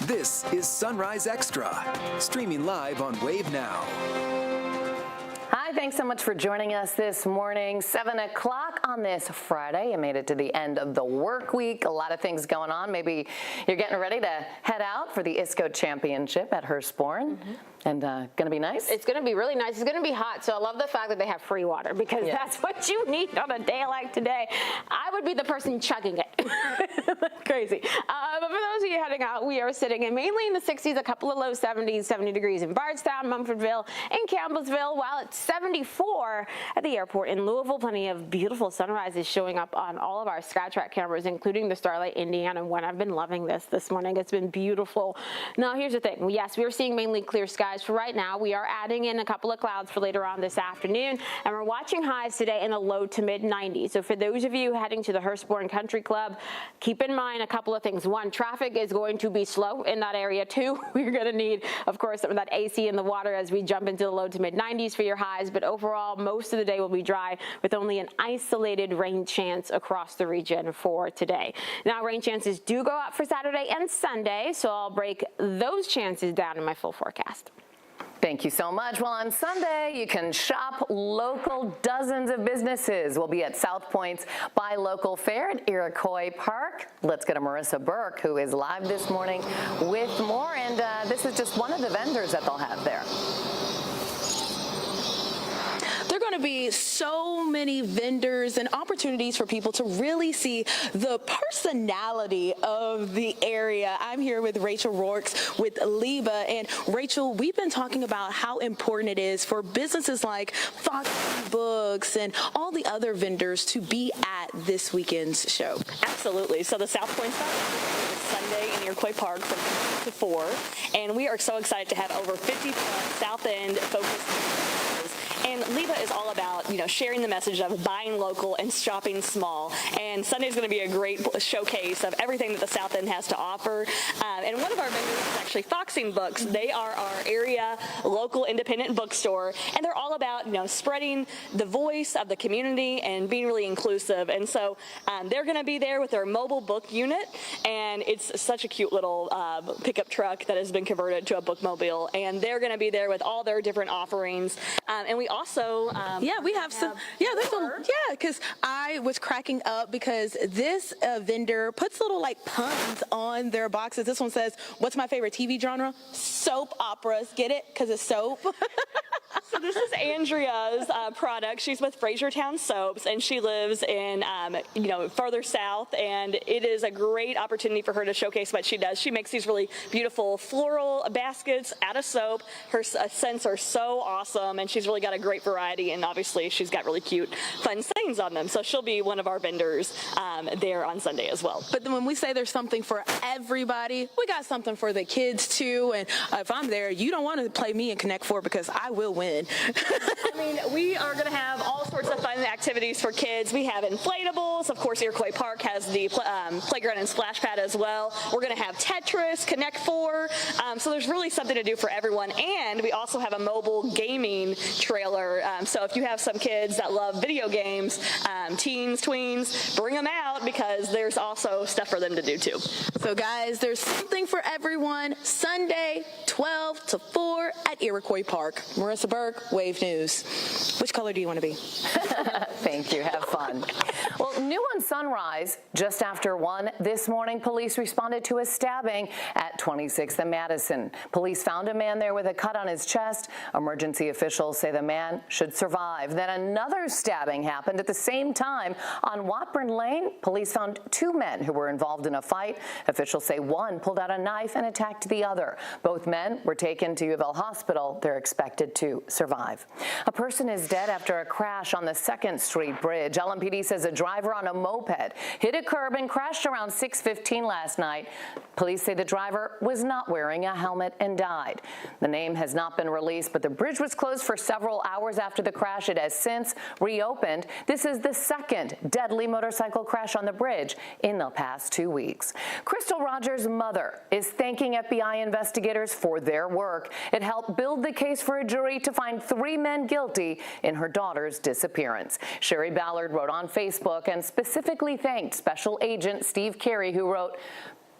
This is Sunrise Extra, streaming live on Wave Now. Hi, thanks so much for joining us this morning. 7 o'clock on this Friday. You made it to the end of the work week. A lot of things going on. Maybe you're getting ready to head out for the ISCO Championship at Hurstbourne. And going to be nice? It's going to be really nice. It's going to be hot, so I love the fact that they have free water because that's what you need on a day like today. I would be the person chugging it. Crazy. But for those of you heading out, we are sitting in mainly in the 60s, a couple of low 70s, 70 degrees in Bardstown, Mumfordville, and Campbellsville, while it's 74 at the airport in Louisville. Plenty of beautiful sunrises showing up on all of our SkyTrack cameras, including the Starlight Indiana one. I've been loving this morning. It's been beautiful. Now, here's the thing. Yes, we're seeing mainly clear skies for right now. We are adding in a couple of clouds for later on this afternoon, and we're watching highs today in the low to mid 90s. So for those of you heading to the Hurstbourne Country Club, keep in mind a couple of things. One, traffic is going to be slow in that area. Two, we're going to need, of course, some of that AC in the water as we jump into the low to mid 90s for your highs. But overall, most of the day will be dry with only an isolated rain chance across the region for today. Now, rain chances do go up for Saturday and Sunday, so I'll break those chances down in my full forecast. Thank you so much. Well, on Sunday, you can shop local. Dozens of businesses will be at South Point's Buy Local Fair at Iroquois Park. Let's get to Marissa Burke, who is live this morning with more. And this is just one of the vendors that they'll have there. There are going to be so many vendors and opportunities for people to really see the personality of the area. I'm here with Rachel Rourke with Liba. And Rachel, we've been talking about how important it is for businesses like Fox Books and all the other vendors to be at this weekend's show. Absolutely. So the South Point Festival is Sunday in Iroquois Park from 2 to 4. And we are so excited to have over 50 South End focused. And Liba is all about, sharing the message of buying local and shopping small. And Sunday is going to be a great showcase of everything that the South End has to offer. And one of our vendors is actually Foxing Books. They are our area local independent bookstore, and they're all about, spreading the voice of the community and being really inclusive. And so they're going to be there with their mobile book unit, and it's such a cute little pickup truck that has been converted to a bookmobile. And they're going to be there with all their different offerings. And we also we have some because I was cracking up because this vendor puts little puns on their boxes. This one says, "What's my favorite TV genre? Soap operas." Get it? Because it's soap. So this is Andrea's product. She's with Frasertown Soaps, and she lives in, further south, and it is a great opportunity for her to showcase what she does. She makes these really beautiful floral baskets out of soap. Her scents are so awesome, and she's really got a great variety, and obviously she's got really cute, fun sayings on them. So she'll be one of our vendors there on Sunday as well. But then when we say there's something for everybody, we got something for the kids too. And if I'm there, you don't want to play me in Connect 4 because I will win. We are going to have all sorts of fun activities for kids. We have inflatables. Of course, Iroquois Park has the playground and splash pad as well. We're going to have Tetris, Connect 4. So there's really something to do for everyone. And we also have a mobile gaming trailer. So if you have some kids that love video games, teens, tweens, bring them out because there's also stuff for them to do too. So guys, there's something for everyone. Sunday, 12 to 4 at Iroquois Park. Marissa Burke, Wave News. Which color do you want to be? Thank you. Have fun. Well, new on Sunrise, just after 1 this morning, police responded to a stabbing at 26th and Madison. Police found a man there with a cut on his chest. Emergency officials say the man should survive. Then another stabbing happened at the same time on Watburn Lane. Police found 2 men who were involved in a fight. Officials say one pulled out a knife and attacked the other. Both men were taken to U of L Hospital. They're expected to survive. A person is dead after a crash on the 2nd Street Bridge. LMPD says a driver on a moped hit a curb and crashed around 6:15 last night. Police say the driver was not wearing a helmet and died. The name has not been released, but the bridge was closed for several hours after the crash. It has since reopened. This is the second deadly motorcycle crash on the bridge in the past 2 weeks. Crystal Rogers' mother is thanking FBI investigators for their work. It helped build the case for a jury to find 3 men guilty in her daughter's disappearance. Sherry Ballard wrote on Facebook and specifically thanked Special Agent Steve Carey, who wrote,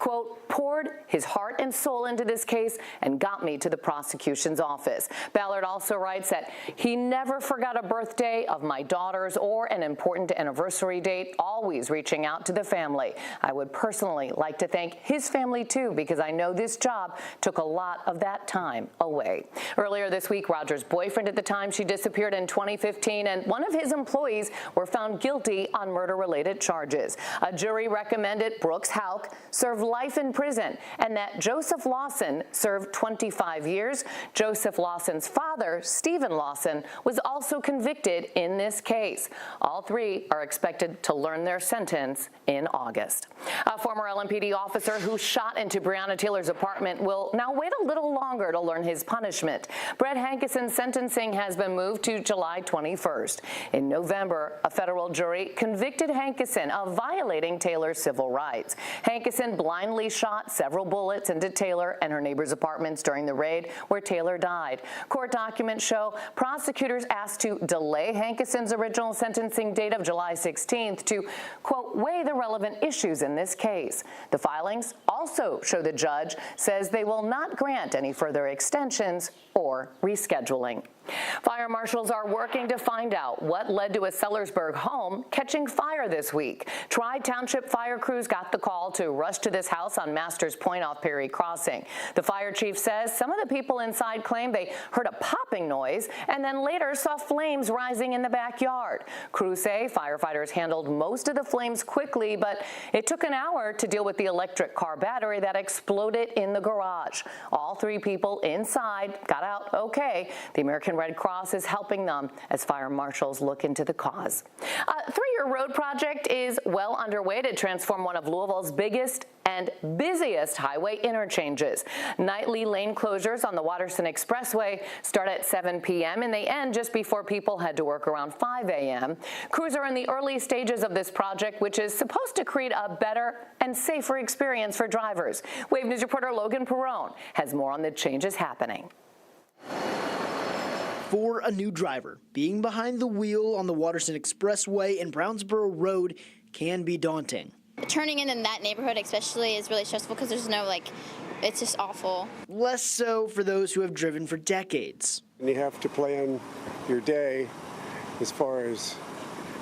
quote, poured his heart and soul into this case and got me to the prosecution's office. Ballard also writes that he never forgot a birthday of my daughters or an important anniversary date, always reaching out to the family. I would personally like to thank his family too, because I know this job took a lot of that time away. Earlier this week, Roger's boyfriend at the time she disappeared in 2015 and one of his employees were found guilty on murder-related charges. A jury recommended Brooks Houck serve life in prison and that Joseph Lawson serve 25 years. Joseph Lawson's father, Stephen Lawson, was also convicted in this case. All three are expected to learn their sentence in August. A former LMPD officer who shot into Breonna Taylor's apartment will now wait a little longer to learn his punishment. Brett Hankison's sentencing has been moved to July 21st. In November, a federal jury convicted Hankison of violating Taylor's civil rights. Hankison blindly shot several bullets into Taylor and her neighbor's apartments during the raid where Taylor died. Court documents show prosecutors asked to delay Hankison's original sentencing date of July 16th to, quote, weigh the relevant issues in this case. The filings also show the judge says they will not grant any further extensions or rescheduling. Fire marshals are working to find out what led to a Sellersburg home catching fire this week. Tri-Township fire crews got the call to rush to this house on Masters Point off Perry Crossing. The fire chief says some of the people inside claim they heard a popping noise and then later saw flames rising in the backyard. Crews say firefighters handled most of the flames quickly, but it took an hour to deal with the electric car battery that exploded in the garage. All three people inside got out okay. The American Red Cross is helping them as fire marshals look into the cause. A three-year road project is well underway to transform one of Louisville's biggest and busiest highway interchanges. Nightly lane closures on the Watterson Expressway start at 7 p.m. and they end just before people head to work around 5 a.m. Crews are in the early stages of this project, which is supposed to create a better and safer experience for drivers. Wave News reporter Logan Perrone has more on the changes happening. For a new driver, being behind the wheel on the Watterson Expressway and Brownsboro Road can be daunting. Turning in that neighborhood especially is really stressful because there's no, it's just awful. Less so for those who have driven for decades. You have to plan your day as far as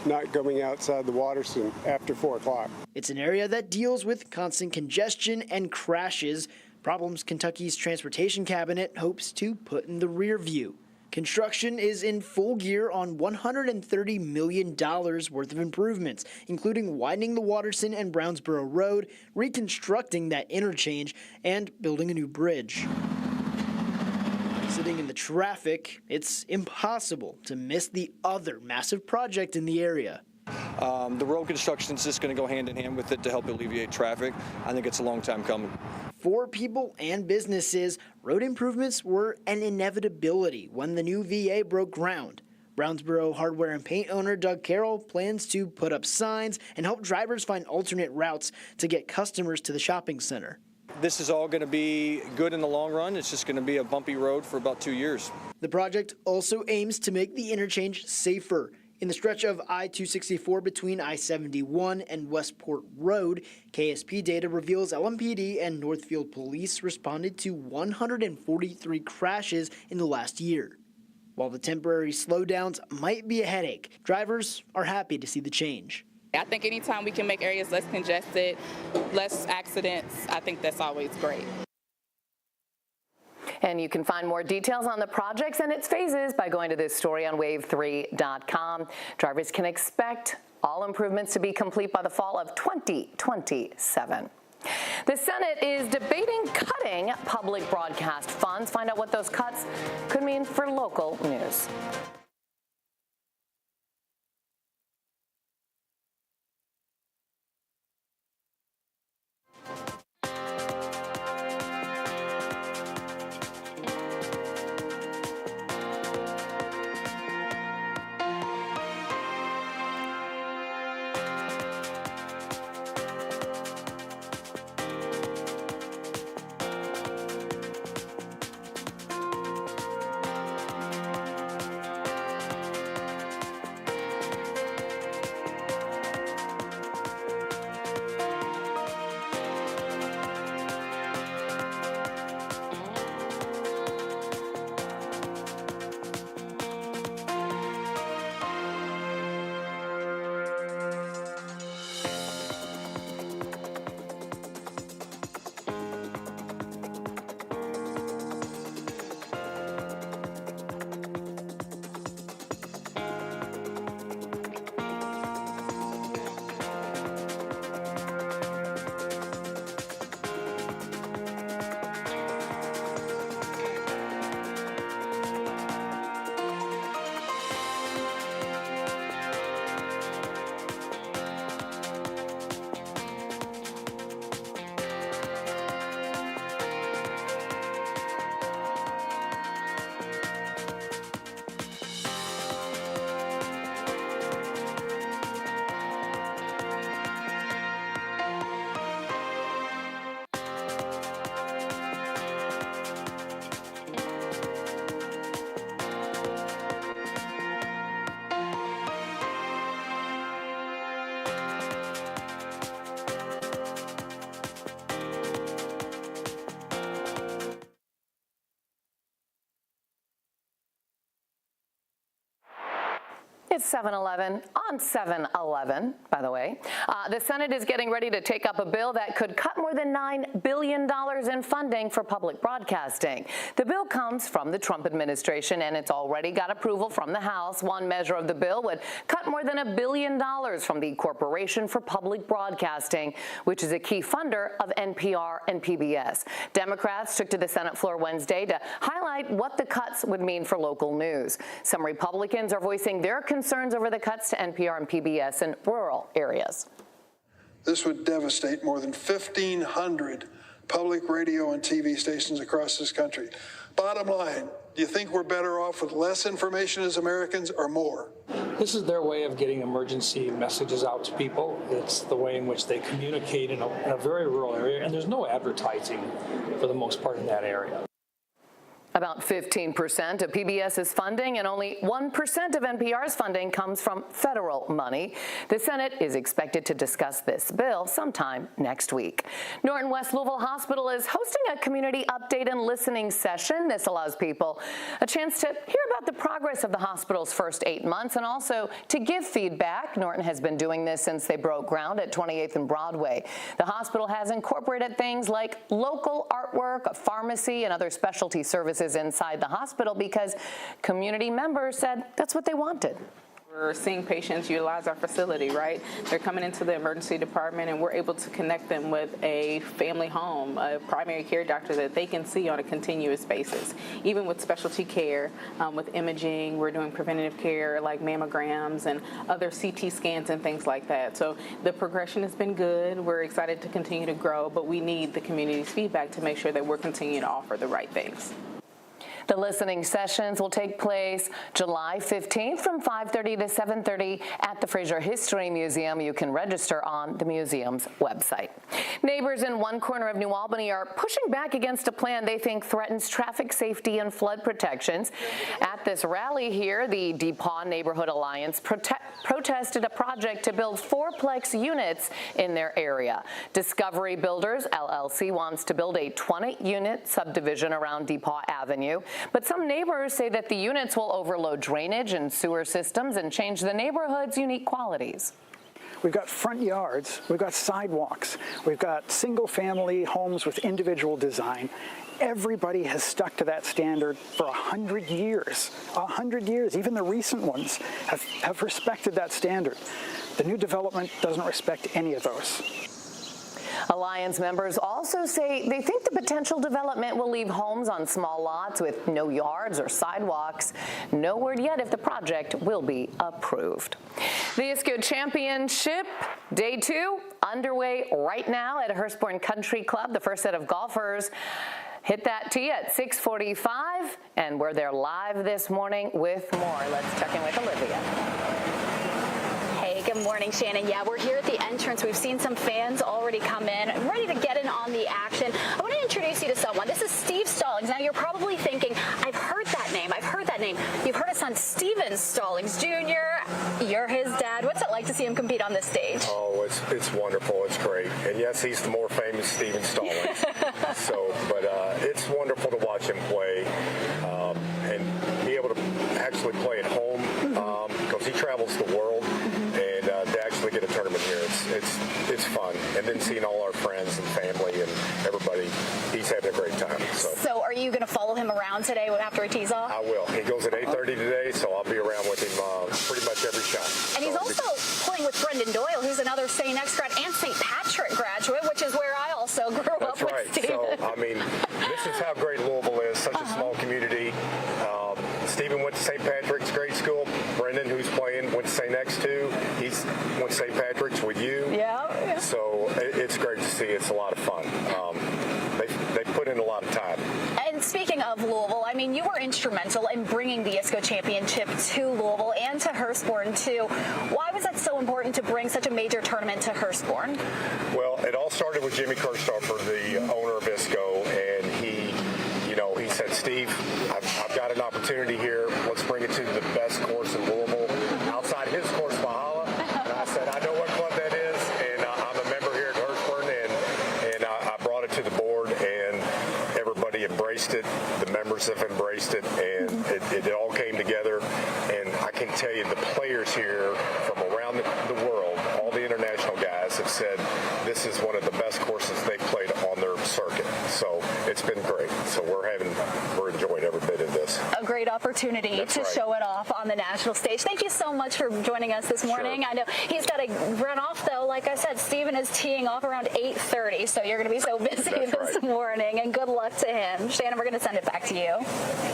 not going outside the Watterson after 4 o'clock. It's an area that deals with constant congestion and crashes, problems Kentucky's transportation cabinet hopes to put in the rear view. Construction is in full gear on $130 million worth of improvements, including widening the Watterson and Brownsboro Road, reconstructing that interchange, and building a new bridge. Sitting in the traffic, it's impossible to miss the other massive project in the area. The road construction is just going to go hand in hand with it to help alleviate traffic. I think it's a long time coming. For people and businesses, road improvements were an inevitability when the new VA broke ground. Brownsboro hardware and paint owner Doug Carroll plans to put up signs and help drivers find alternate routes to get customers to the shopping center. This is all going to be good in the long run. It's just going to be a bumpy road for about 2 years. The project also aims to make the interchange safer. In the stretch of I-264 between I-71 and Westport Road, KSP data reveals LMPD and Northfield Police responded to 143 crashes in the last year. While the temporary slowdowns might be a headache, drivers are happy to see the change. I think anytime we can make areas less congested, less accidents, I think that's always great. And you can find more details on the projects and its phases by going to this story on wave3.com. Drivers can expect all improvements to be complete by the fall of 2027. The Senate is debating cutting public broadcast funds. Find out what those cuts could mean for local news. It's 7-11 on 7-11, by the way. The Senate is getting ready to take up a bill that could cut more than $9 billion in funding for public broadcasting. The bill comes from the Trump administration, and it's already got approval from the House. One measure of the bill would cut more than $1 billion from the Corporation for Public Broadcasting, which is a key funder of NPR and PBS. Democrats took to the Senate floor Wednesday to highlight what the cuts would mean for local news. Some Republicans are voicing their concerns over the cuts to NPR and PBS in rural areas. This would devastate more than 1,500 public radio and TV stations across this country. Bottom line, do you think we're better off with less information as Americans or more? This is their way of getting emergency messages out to people. It's the way in which they communicate in a very rural area, and there's no advertising for the most part in that area. About 15% of PBS's funding and only 1% of NPR's funding comes from federal money. The Senate is expected to discuss this bill sometime next week. Norton West Louisville Hospital is hosting a community update and listening session. This allows people a chance to hear about the progress of the hospital's first 8 months and also to give feedback. Norton has been doing this since they broke ground at 28th and Broadway. The hospital has incorporated things like local artwork, a pharmacy, and other specialty services inside the hospital because community members said that's what they wanted. We're seeing patients utilize our facility, right? They're coming into the emergency department and we're able to connect them with a family home, a primary care doctor that they can see on a continuous basis. Even with specialty care, with imaging, we're doing preventative care like mammograms and other CT scans and things like that. So the progression has been good. We're excited to continue to grow, but we need the community's feedback to make sure that we're continuing to offer the right things. The listening sessions will take place July 15th from 5:30 to 7:30 at the Fraser History Museum. You can register on the museum's website. Neighbors in one corner of New Albany are pushing back against a plan they think threatens traffic safety and flood protections. At this rally here, the DePaw Neighborhood Alliance protested a project to build fourplex units in their area. Discovery Builders, LLC, wants to build a 20-unit subdivision around DePaw Avenue. But some neighbors say that the units will overload drainage and sewer systems and change the neighborhood's unique qualities. We've got front yards, we've got sidewalks, we've got single-family homes with individual design. Everybody has stuck to that standard for 100 years. 100 years, even the recent ones have respected that standard. The new development doesn't respect any of those. Alliance members also say they think the potential development will leave homes on small lots with no yards or sidewalks. No word yet if the project will be approved. The ISCO Championship Day 2 underway right now at Hurstbourne Country Club. The first set of golfers hit that tee at 6:45, and we're there live this morning with more. Let's check in with Olivia. Hey, good morning, Shannon. Yeah, we're here at the entrance. We've seen some fans already come in, ready to get in on the action. I want to introduce you to someone. This is Steve Stallings. Now, you're probably thinking, I've heard that name. I've heard that name. You've heard his son, Steven Stallings Jr. You're his dad. What's it like to see him compete on this stage? Oh, it's wonderful. It's great. And yes, he's the more famous Steven Stallings. But it's wonderful to watch him play and be able to actually play at home because he travels the world. And to actually get a tournament here, it's fun. And then seeing all our friends and family and everybody, he's having a great time. So are you going to follow him around today after he tees off? I will. He goes at 8:30 today, so I'll be around with him pretty much every shot. And he's also playing with Brendan Doyle, who's another St. X grad and St. Patrick graduate, which is where I also grew up with. That's right. So, I mean, this is how great Louisville is, such a small community. Stephen went to St. Patrick's grade school. Brendan, who's playing, went to St. X too. He's went to St. Patrick's with you. Yeah. So it's great to see. It's a lot of fun. They put in a lot of time. And speaking of Louisville, I mean, you were instrumental in bringing the ISCO Championship to Louisville and to Hurstbourne too. Why was that so important to bring such a major tournament to Hurstbourne? Well, it all started with Jimmy Kirchstoffer, the owner of ISCO, and he said, Steve, I've got an opportunity here. Let's bring it to the best course in Louisville, outside his course, Valhalla. And I said, I know what club that is, and I'm a member here at Hurstbourne, and I brought it to the board, and everybody embraced it. The members have embraced it, and it all came together. And I can tell you, the players best courses they've played on their circuit. So it's been great. So we're enjoying every bit of this. A great opportunity to show it off on the national stage. Thank you so much for joining us this morning. Sure. I know he's got to run off, though. Like I said, Stephen is teeing off around 8:30, so you're going to be so busy this morning, and good luck to him. Shannon, we're going to send it back to you.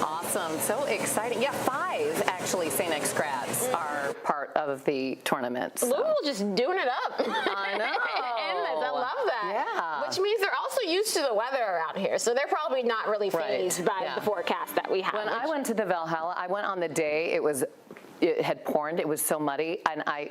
Awesome. So exciting. Yeah, 5 actually St. X grads are part of the tournament. So. Louisville just doing it up. I know. I love that. Yeah. Which means they're also used to the weather around here, so they're probably not really fazed by the forecast that we have. When I went to the Valhalla, I went on the day it had poured. It was so muddy, and I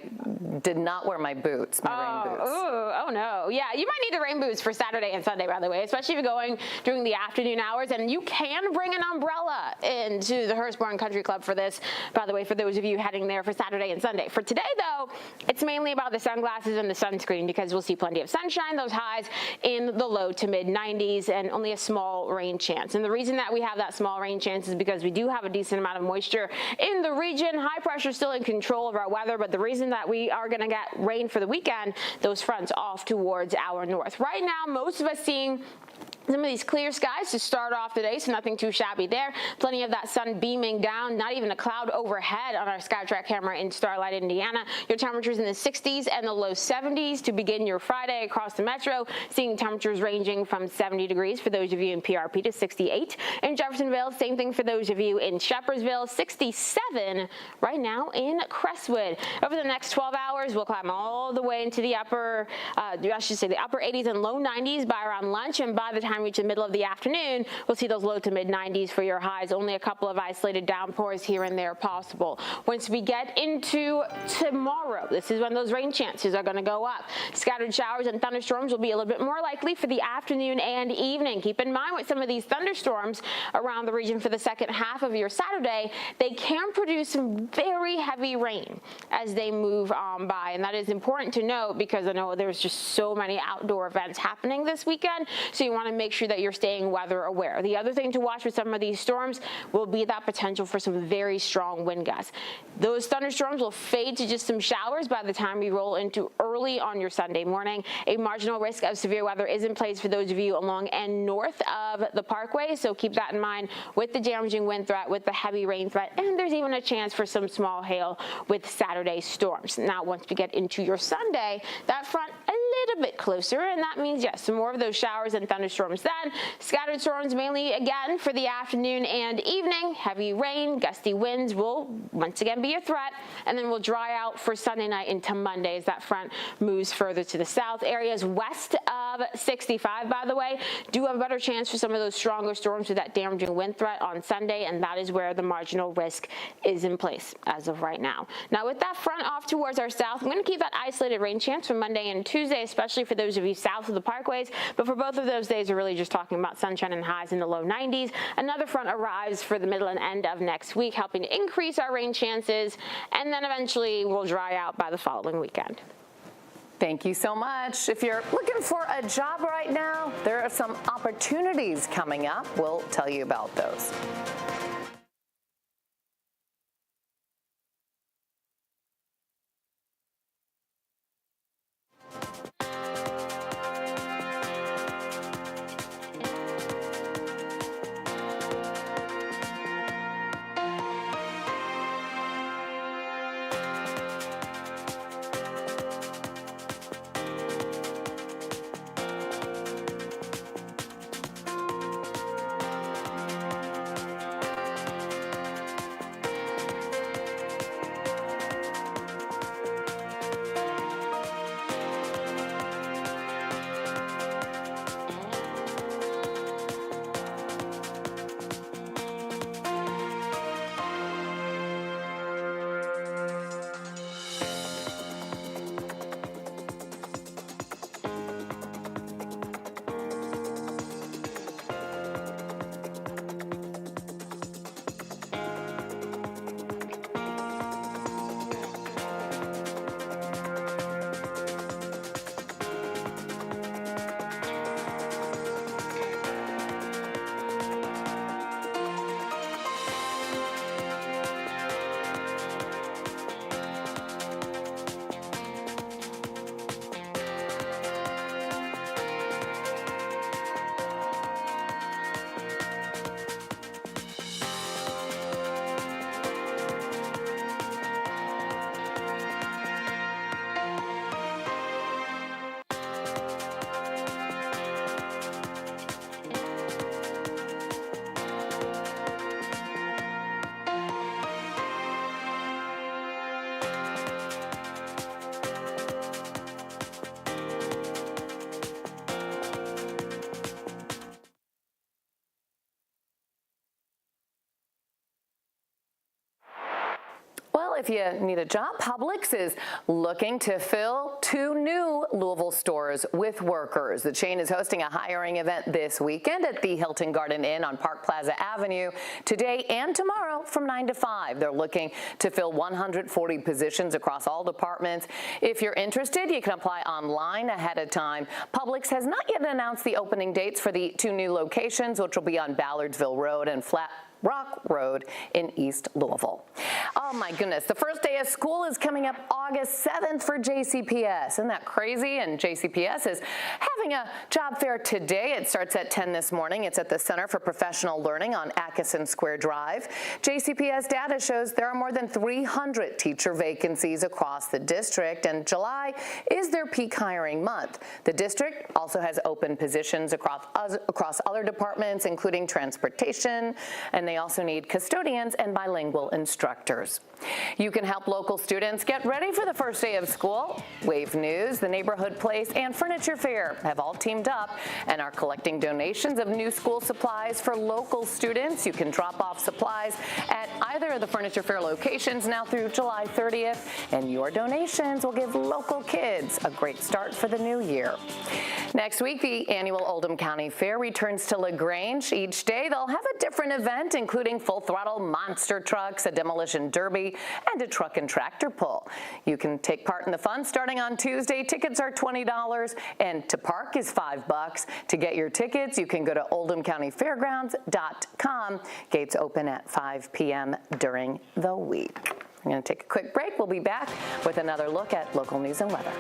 did not wear my boots, my rain boots. Oh no. Yeah, you might need the rain boots for Saturday and Sunday, by the way, especially if you're going during the afternoon hours. And you can bring an umbrella into the Hurstbourne Country Club for this, by the way, for those of you heading there for Saturday and Sunday. For today, though, it's mainly about the sunglasses and the sunscreen because we'll see plenty of sunshine, those highs in the low to mid 90s, and only a small rain chance. And the reason that we have that small rain chance is because we do have a decent amount of moisture in the region. High pressure still in control of our weather, but the reason that we are going to get rain for the weekend, those fronts off towards our north. Right now, most of us seeing some of these clear skies to start off today, so nothing too shabby there. Plenty of that sun beaming down, not even a cloud overhead on our SkyTrack camera in Starlight, Indiana. Your temperatures in the 60s and the low 70s to begin your Friday across the metro, seeing temperatures ranging from 70 degrees for those of you in PRP to 68. In Jeffersonville, same thing for those of you in Shepherdsville, 67 right now in Crestwood. Over the next 12 hours, we'll climb all the way into the upper 80s and low 90s by around lunch, and by the time we reach the middle of the afternoon, we'll see those low to mid 90s for your highs. Only a couple of isolated downpours here and there possible. Once we get into tomorrow, this is when those rain chances are going to go up. Scattered showers and thunderstorms will be a little bit more likely for the afternoon and evening. Keep in mind with some of these thunderstorms around the region for the second half of your Saturday, they can produce some very heavy rain as they move on by. And that is important to note because I know there's just so many outdoor events happening this weekend. So you want to make sure that you're staying weather aware. The other thing to watch with some of these storms will be that potential for some very strong wind gusts. Those thunderstorms will fade to just some showers by the time we roll into early on your Sunday morning. A marginal risk of severe weather is in place for those of you along and north of the Parkway, so keep that in mind with the damaging wind threat, with the heavy rain threat, and there's even a chance for some small hail with Saturday storms. Now, once we get into your Sunday, that front a little bit closer, and that means, yes, some more of those showers and thunderstorms then. Scattered storms mainly again for the afternoon and evening. Heavy rain, gusty winds will once again be a threat, and then we'll dry out for Sunday night into Monday as that front moves further to the south. Areas west of 65, by the way, do have a better chance for some of those stronger storms with that damaging wind threat on Sunday, and that is where the marginal risk is in place as of right now. Now, with that front off towards our south, I'm going to keep that isolated rain chance for Monday and Tuesday, especially for those of you south of the Parkways, but for both of those days, we're really just talking about sunshine and highs in the low 90s. Another front arrives for the middle and end of next week, helping to increase our rain chances, and then eventually we'll dry out by the following weekend. Thank you so much. If you're looking for a job right now, there are some opportunities coming up. We'll tell you about those. Well, if you need a job, Publix is looking to fill 2 new Louisville stores with workers. The chain is hosting a hiring event this weekend at the Hilton Garden Inn on Park Plaza Avenue today and tomorrow from 9 to 5. They're looking to fill 140 positions across all departments. If you're interested, you can apply online ahead of time. Publix has not yet announced the opening dates for the 2 new locations, which will be on Ballardsville Road and Flat Rock Road in East Louisville. Oh my goodness, the first day of school is coming up August 7th for JCPS. Isn't that crazy? And JCPS is having a job fair today. It starts at 10 this morning. It's at the Center for Professional Learning on Atkinson Square Drive. JCPS data shows there are more than 300 teacher vacancies across the district, and July is their peak hiring month. The district also has open positions across other departments, including transportation, and they also need custodians and bilingual instructors. You can help local students get ready for the first day of school. Wave News, the Neighborhood Place, and Furniture Fair have all teamed up and are collecting donations of new school supplies for local students. You can drop off supplies at either of the Furniture Fair locations now through July 30th, and your donations will give local kids a great start for the new year. Next week, the annual Oldham County Fair returns to LaGrange. Each day, they'll have a different event, including full-throttle monster trucks, a demolition derby, and a truck and tractor pull. You can take part in the fun starting on Tuesday. Tickets are $20, and to park is $5. To get your tickets, you can go to oldhamcountyfairgrounds.com. Gates open at 5 p.m. during the week. I'm going to take a quick break. We'll be back with another look at local news and weather.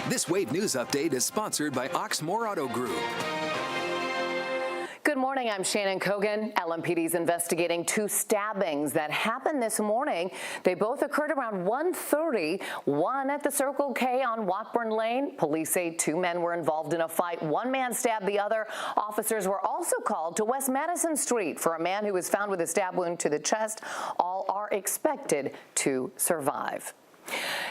This Wave News update is sponsored by Oxmoor Auto Group. Good morning, I'm Shannon Kogan. LMPD is investigating 2 stabbings that happened this morning. They both occurred around 1:30, one at the Circle K on Watburn Lane. Police say 2 men were involved in a fight. One man stabbed the other. Officers were also called to West Madison Street for a man who was found with a stab wound to the chest. All are expected to survive.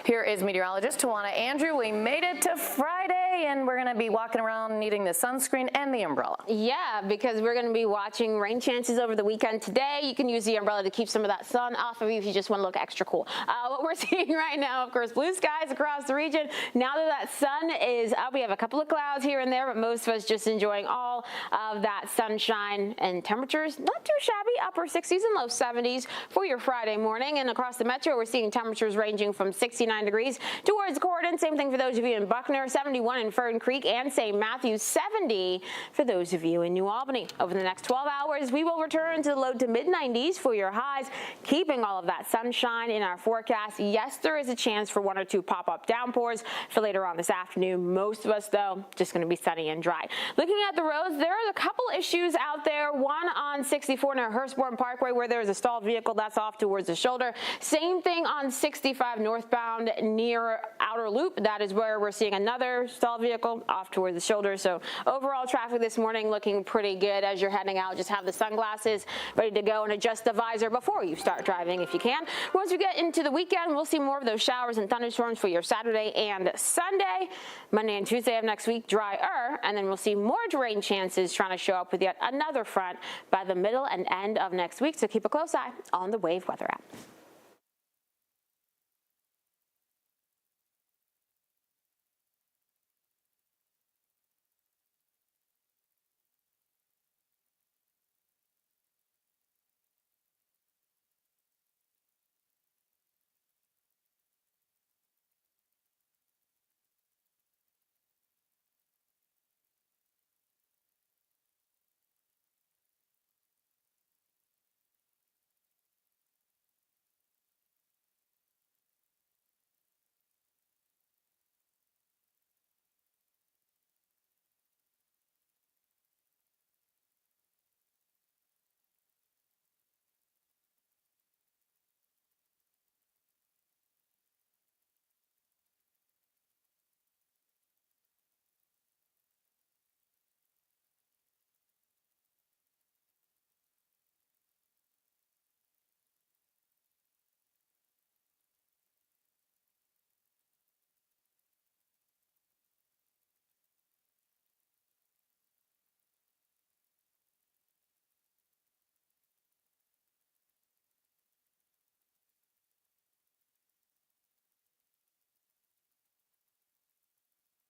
Here is meteorologist Tawana Andrew. We made it to Friday, and we're going to be walking around needing the sunscreen and the umbrella. Yeah, because we're going to be watching rain chances over the weekend today. You can use the umbrella to keep some of that sun off of you if you just want to look extra cool. What we're seeing right now, of course, blue skies across the region. Now that sun is up, we have a couple of clouds here and there, but most of us just enjoying all of that sunshine, and temperatures not too shabby, upper 60s and low 70s for your Friday morning. And across the metro, we're seeing temperatures ranging from 69 degrees towards Gordon. Same thing for those of you in Buckner, 71 in Fern Creek and St. Matthews, 70 for those of you in New Albany. Over the next 12 hours, we will return to the low to mid 90s for your highs, keeping all of that sunshine in our forecast. Yes, there is a chance for 1 or 2 pop-up downpours for later on this afternoon. Most of us, though, just going to be sunny and dry. Looking at the roads, there are a couple issues out there. One on 64 near Hurstbourne Parkway where there's a stalled vehicle that's off towards the shoulder. Same thing on 65 northbound near Outer Loop. That is where we're seeing another stalled vehicle off towards the shoulder. So overall traffic this morning looking pretty good. As you're heading out, just have the sunglasses ready to go and adjust the visor before you start driving if you can. Once we get into the weekend, we'll see more of those showers and thunderstorms for your Saturday and Sunday. Monday and Tuesday of next week, drier, and then we'll see more rain chances trying to show up with yet another front by the middle and end of next week. So keep a close eye on the Wave Weather app.